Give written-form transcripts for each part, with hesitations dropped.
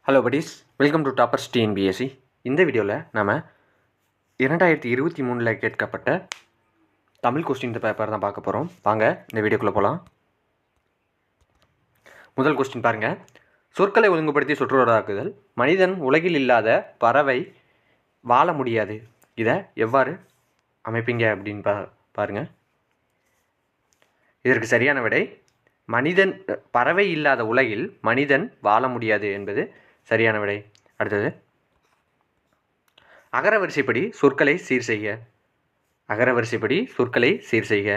Hello buddies, welcome to toppers TNPSC. இந்த வீடியோவில் நம்ம 2023 கேட்கப்பட்ட தமிழ் கொஸ்டின் பேப்பர் தான் பார்க்க போகிறோம். வாங்க இந்த வீடியோக்குள்ளே போகலாம். முதல் கொஸ்டின் பாருங்கள். சொற்களை ஒழுங்குபடுத்தி சொற்றொடராக்குதல். மனிதன் உலகில் இல்லாத பறவை வாழ முடியாது. இதை எவ்வாறு அமைப்பீங்க அப்படின்னு பாருங்கள். இதற்கு சரியான விடை பறவை இல்லாத உலகில் மனிதன் வாழ முடியாது என்பது சரியான விடை. அடுத்தது, அகரவரிசைப்படி சொற்களை சீர் செய்க. அகரவரிசைப்படி சொற்களை சீர் செய்க.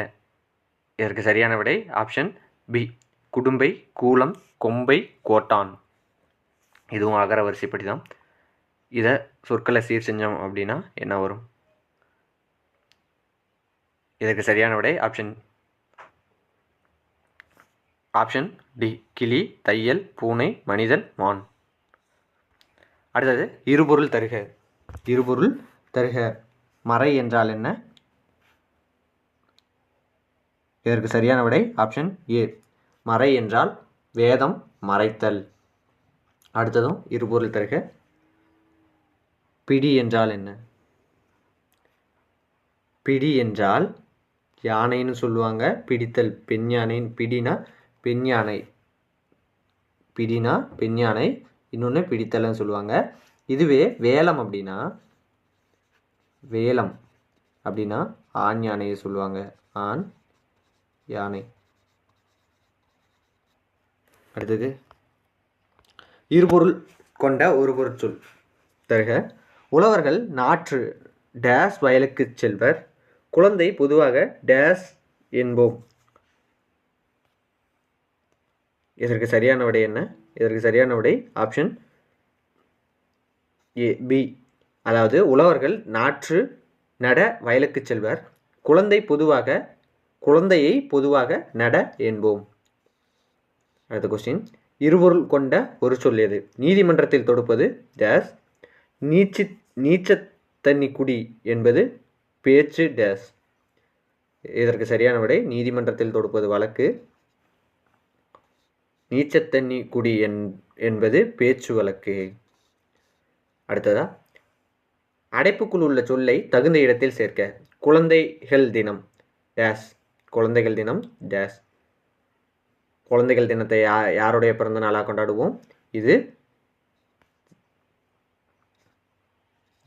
இதற்கு சரியான விடை ஆப்ஷன் பி, குடும்பை, கூலம், கொம்பை, கோட்டான். இதுவும் அகரவரிசைப்படி தான். இதை சொற்களை சீர் செஞ்சோம் அப்படின்னா என்ன வரும்? இதற்கு சரியான விடை ஆப்ஷன் டி, கிளி, தையல், பூனை, மனிதன், மான். அடுத்தது, இருபொருள் தருக. இருபொருள் தருக. மறை என்றால் என்ன? இதற்கு சரியான விடை ஆப்ஷன் ஏ, மறை என்றால் வேதம் மறைத்தல். அடுத்ததும் இருபொருள் தருக. பிடி என்றால் என்ன? பிடி என்றால் யானைன்னு சொல்லுவாங்க. பிடித்தல் பெண் யானைன்னு. பிடினா பெண் யானை. பிடினா பெண் யானை, இன்னொன்று பிடித்தல்னு சொல்லுவாங்க. இதுவே வேலம் அப்படின்னா ஆண் யானையை சொல்லுவாங்க. ஆண் யானை. அடுத்தது, இருபொருள் கொண்ட ஒரு பொருட்சொல் தருக. உழவர்கள் நாற்று டேஸ் வயலுக்கு செல்வர். குழந்தை பொதுவாக டேஸ் என்போம். இதற்கு சரியான விடை என்ன? இதற்கு சரியான விடை ஆப்ஷன் ஏ, பி. அதாவது உழவர்கள் நாற்று நட வயலுக்கு செல்வர். குழந்தையை பொதுவாக நட என்போம். அடுத்த கொஸ்டின், இருபொருள் கொண்ட ஒரு சொல் எது? நீதிமன்றத்தில் தொடுப்பது டேஸ். நீச்சத்தண்ணி குடி என்பது பேச்சு டேஸ். இதற்கு சரியான விடை நீதிமன்றத்தில் தொடுப்பது வழக்கு. நீச்சத்தண்ணி குடி என்பது பேச்சு வழக்கு. அடுத்ததா, அடைப்புக்குள் உள்ள சொல்லை தகுந்த இடத்தில் சேர்க்க. குழந்தைகள் தினம் டேஸ். குழந்தைகள் தினம் டேஸ். குழந்தைகள் தினத்தை யாருடைய பிறந்த நாளாக கொண்டாடுவோம்? இது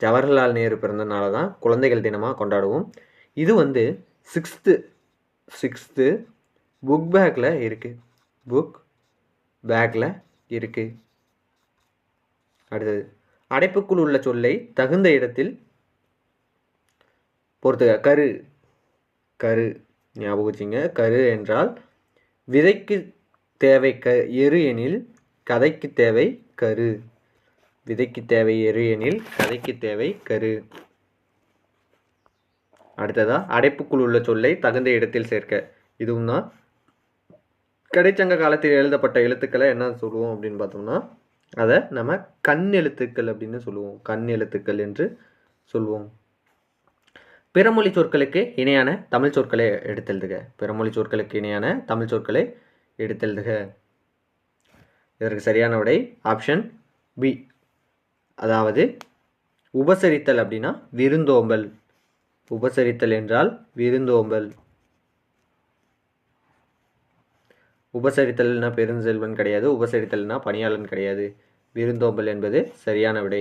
ஜவஹர்லால் நேரு பிறந்த நாளை தான் குழந்தைகள் தினமாக கொண்டாடுவோம். இது சிக்ஸ்த்து புக் பேக்கில் இருக்குது. அடுத்தது, அடைப்புக்குள் உள்ள சொல்லை தகுந்த இடத்தில் பொறுத்துக. கரு ஞாபகம் வச்சுங்க. கரு என்றால் விதைக்கு தேவை எரு எனில் கதைக்கு தேவை கரு. விதைக்கு தேவை எரு எனில் கதைக்கு தேவை கரு. அடுத்ததா, அடைப்புக்குள் உள்ள சொல்லை தகுந்த இடத்தில் சேர்க்க. இதுவும் தான் கடைச்சங்க காலத்தில் எழுதப்பட்ட எழுத்துக்களை என்ன சொல்லுவோம் அப்படின்னு பார்த்தோம்னா, அதை நம்ம கண் எழுத்துக்கள் அப்படின்னு சொல்லுவோம். கண் எழுத்துக்கள் என்று சொல்லுவோம். பிறமொழி சொற்களுக்கு இணையான தமிழ் சொற்களை எடுத்தெழுதுக. பிறமொழி சொற்களுக்கு இணையான தமிழ் சொற்களை எடுத்தெழுதுக. இதற்கு சரியான விடை ஆப்ஷன் பி, அதாவது உபசரித்தல் அப்படின்னா விருந்தோம்பல். உபசரித்தல் என்றால் விருந்தோம்பல். உபசரித்தல்னா பெருஞ்செல்வன் கிடையாது. உபசரித்தல்னா பணியாளன் கிடையாது. விருந்தோம்பல் என்பது சரியான விடை.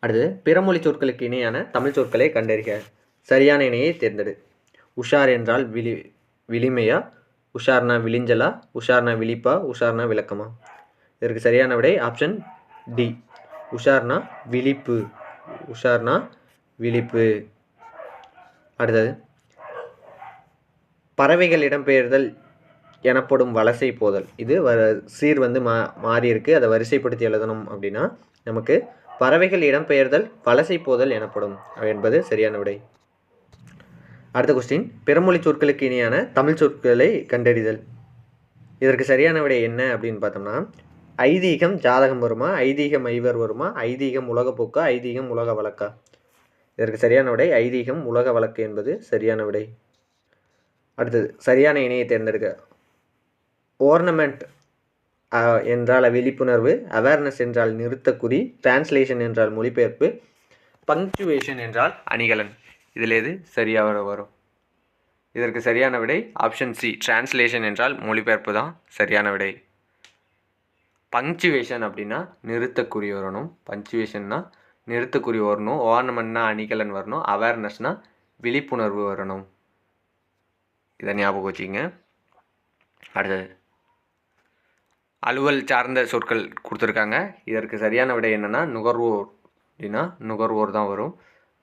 அடுத்து, பிறமொழி சொற்களுக்கு இணையான தமிழ் சொற்களை கண்டறிக. சரியான இணையை தேர்ந்தெடு. உஷார் என்றால் விளிமையா? உஷார்னா விளிஞ்சலா? உஷார்னா விழிப்பா? உஷார்னா விளக்கமா? இதற்கு சரியான விடை ஆப்ஷன் டி, உஷார்னா விழிப்பு. உஷார்னா விழிப்பு. அடுத்தது, பறவைகள் இடம்பெயர்தல் எனப்படும் வலசை போதல். இது சீர் மாறி இருக்கு. அதை வரிசைப்படுத்தி எழுதணும் அப்படின்னா நமக்கு பறவைகள் இடம்பெயர்தல் வலசை போதல் எனப்படும் என்பது சரியான விடை. அடுத்த கொஸ்டின், பிறமொழி சொற்களுக்கு இணையான தமிழ் சொற்களை கண்டறிதல். இதற்கு சரியான விடை என்ன அப்படின்னு பார்த்தோம்னா, ஐதீகம் ஜாதகம் வருமா? ஐதீகம் ஐவர் வருமா? ஐதீகம் உலகப்போக்கா? ஐதீகம் உலக வழக்கா? இதற்கு சரியான விடை ஐதீகம் உலக வழக்கு என்பது சரியான விடை. அடுத்தது, சரியான இணையை தேர்ந்தெடுக்க. ஓர்னமெண்ட் என்றால் விழிப்புணர்வு, அவேர்னஸ் என்றால் நிறுத்தக்குறி, டிரான்ஸ்லேஷன் என்றால் மொழிபெயர்ப்பு, பங்க்சுவேஷன் என்றால் அணிகலன். இதில் எது சரியாக வரும்? இதற்கு சரியான விடை ஆப்ஷன் சி, டிரான்ஸ்லேஷன் என்றால் மொழிபெயர்ப்பு தான் சரியான விடை. பங்க்சுவேஷன் அப்படின்னா நிறுத்தக்குறி வரணும். பங்க்சுவேஷன்னா நிறுத்தக்குறி வரணும். ஓர்னமெண்ட்னா அணிகலன் வரணும். அவேர்னஸ்னா விழிப்புணர்வு வரணும். இதை ஞாபகம் வச்சுங்க. அடுத்தது அலுவல் சார்ந்த சொற்கள் கொடுத்துருக்காங்க. இதற்கு சரியான விடை என்னென்னா நுகர்வோர் அப்படின்னா நுகர்வோர் தான் வரும்.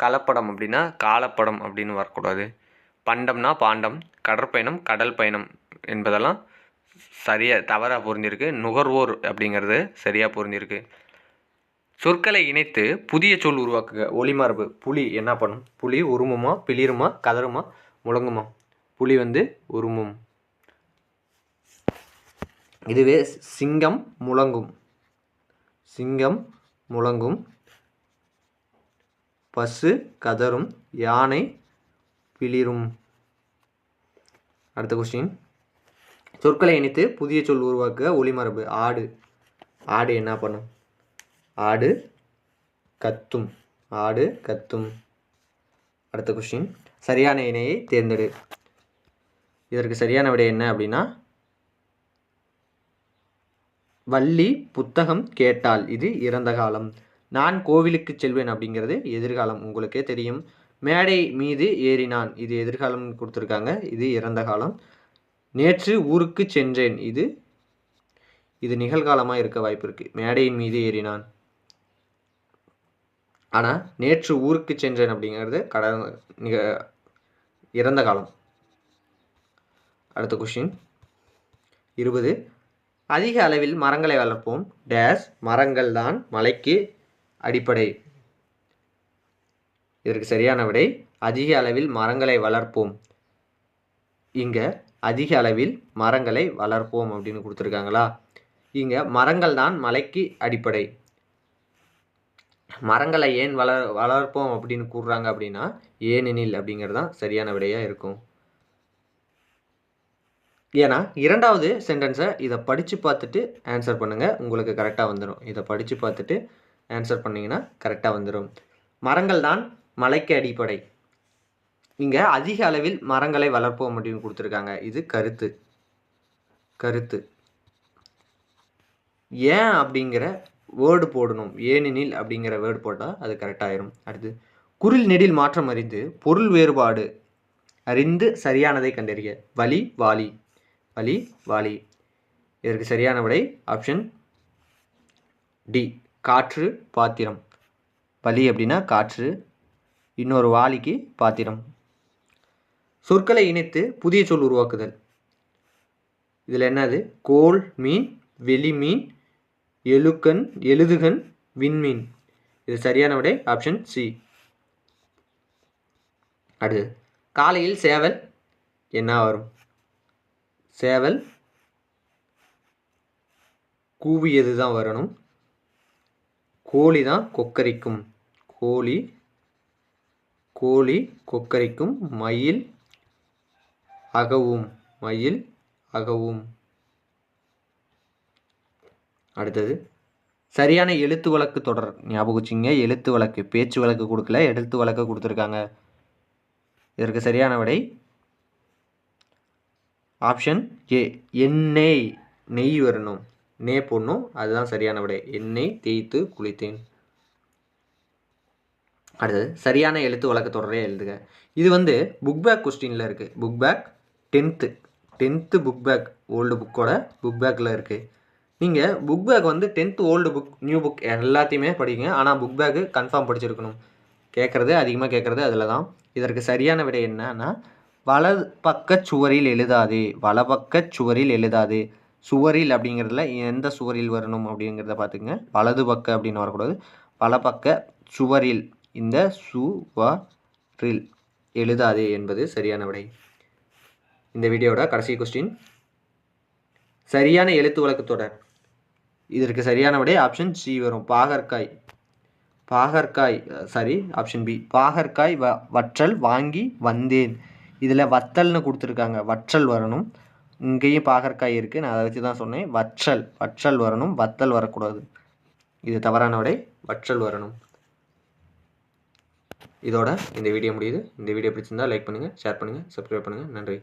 கலப்படம் அப்படின்னா காலப்படம் அப்படின்னு வரக்கூடாது. பண்டம்னா பாண்டம், கடற்பயணம் கடல் பயணம் என்பதெல்லாம் சரியாக தவறாக பொருந்திருக்கு. நுகர்வோர் அப்படிங்கிறது சரியாக பொருந்திருக்கு. சொற்களை இணைத்து புதிய சொல் உருவாக்குக. ஒளிமரபு. புலி என்ன பண்ணும்? புலி உருமுமா, பிளிருமா, கதறுமா, முழங்குமா? புலி உருமும். இதுவே சிங்கம் முழங்கும். சிங்கம் முழங்கும். பசு கதறும். யானை பிளிரும். அடுத்த கொஸ்டின். சொற்களை இணைத்து புதிய சொல் உருவாக்குக. ஒளிமரபு. ஆடு. ஆடு என்ன பண்ணும்? ஆடு கத்தும். ஆடு கத்தும். அடுத்த கொஸ்டின். சரியான இணையை தேர்ந்தெடு. இதற்கு சரியான விடை என்ன அப்படின்னா வள்ளி புத்தகம் கேட்டாள். இது இறந்த காலம். நான் கோவிலுக்கு செல்வேன் அப்படிங்கிறது எதிர்காலம். உங்களுக்கே தெரியும். மேடை மீது ஏறினான். இது எதிர்காலம் கொடுத்துருக்காங்க. இது இறந்த காலம். நேற்று ஊருக்கு சென்றேன். இது நிகழ்காலமாக இருக்க வாய்ப்பு இருக்குது. மேடையின் மீது ஏறினான். ஆனால் நேற்று ஊருக்கு சென்றேன் அப்படிங்கிறது இறந்த காலம். அடுத்த கொஸ்டின் 20. அதிக அளவில் மரங்களை வளர்ப்போம். டேஸ் மரங்கள் தான் மலைக்கு அடிப்படை. இதற்கு சரியான விடை அதிக அளவில் மரங்களை வளர்ப்போம். இங்கே அதிக அளவில் மரங்களை வளர்ப்போம் அப்படின்னு கொடுத்துருக்காங்களா? இங்கே மரங்கள் தான் மலைக்கு அடிப்படை. மரங்களை ஏன் வளர்ப்போம் அப்படின்னு கூறுறாங்க அப்படின்னா ஏனெனில் அப்படிங்கிறது தான் சரியான விடையாக இருக்கும். ஏன்னா இரண்டாவது சென்டென்ஸை இதை படித்து பார்த்துட்டு ஆன்சர் பண்ணுங்கள். உங்களுக்கு கரெக்டாக வந்துடும். இதை படித்து பார்த்துட்டு ஆன்சர் பண்ணிங்கன்னா கரெக்டாக வந்துடும். மரங்கள் தான் மலைக்கு அடிப்படை. இங்கே அதிக அளவில் மரங்களை வளர்ப்போம் அப்படின்னு கொடுத்துருக்காங்க. இது கருத்து. கருத்து ஏன் அப்படிங்கிற வேர்டு போடணும். ஏனெனில் அப்படிங்கிற வேர்டு போட்டால் அது கரெக்டாகிடும். அடுத்து குரில் நெடில் மாற்றம் அறிந்து பொருள் வேறுபாடு அறிந்து சரியானதை கண்டறிய. வலி வாலி. வலி வாலி. இதற்கு சரியான விடை ஆப்ஷன் டி, காற்று பாத்திரம். வலி அப்படின்னா காற்று, இன்னொரு வாலிக்கு பாத்திரம். சொற்களை இணைத்து புதிய சொல் உருவாக்குதல். இதில் என்னது? கோல் மீன், வெளிமீன், எழுகன், எழுதுகன், விண்மீன். இது சரியான விடை ஆப்ஷன் சி. அடுத்து காலையில் சேவல் என்ன வரும்? சேவல் கூவியது தான் வரணும். கோழி தான் கொக்கரிக்கும். கோழி கொக்கரிக்கும். மயில் அகவும். மயில் அகவும். அடுத்தது சரியான எழுத்து வழக்கு தொடர். ஞாபகம் வச்சுங்க. எழுத்து வழக்கு, பேச்சு வழக்கு கொடுக்கல, எழுத்து வழக்கு கொடுத்துருக்காங்க. இதற்கு சரியான விடை ஆப்ஷன் ஏ, எண்ணெய். நெய் வரணும். நே போடணும். அதுதான் சரியான விடை. எண்ணெய் தேய்த்து குளித்தேன். அடுத்தது சரியான எழுத்து வழக்கு தொடரே எழுதுக. இது புக் பேக் கொஸ்டினில் இருக்குது. Book back 10th book back old புக்கோட புக் பேக்கில் இருக்குது. நீங்கள் book back 10th old book new book எல்லாத்தையுமே படிங்க. ஆனால் புக் பேக்கு கன்ஃபார்ம் படிச்சிருக்கணும். அதிகமாக கேட்குறது அதில் தான். இதற்கு சரியான விடை என்னன்னா வலது பக்க சுவரில் எழுதாதே. வலப்பக்க சுவரில் எழுதாதே. சுவரில் அப்படிங்கிறதுல எந்த சுவரில் வரணும் அப்படிங்கிறத பார்த்துங்க. வலது பக்க அப்படின்னு வரக்கூடாது. வலப்பக்க சுவரில், இந்த சுவரில் எழுதாதே என்பது சரியான விடை. இந்த வீடியோட கடைசி கொஸ்டின். சரியான எழுத்து வழக்கு தொடர். இதற்கு சரியான விடை ஆப்ஷன் சி வரும். பாகற்காய். Option B. பாகற்காய் வற்றல் வாங்கி வந்தேன். இதில் வத்தல்னு கொடுத்துருக்காங்க. வற்றல் வரணும். இங்கேயும் பாகற்காய் இருக்குது, நான் அதை வச்சு தான் சொன்னேன். வற்றல் வரணும், வத்தல் வரக்கூடாது. இது தவறான விடை, வற்றல் வரணும். இதோட இந்த வீடியோ முடியுது. இந்த வீடியோ பிடிச்சிருந்தால் லைக் பண்ணுங்கள், ஷேர் பண்ணுங்கள், சப்ஸ்கிரைப் பண்ணுங்கள். நன்றி.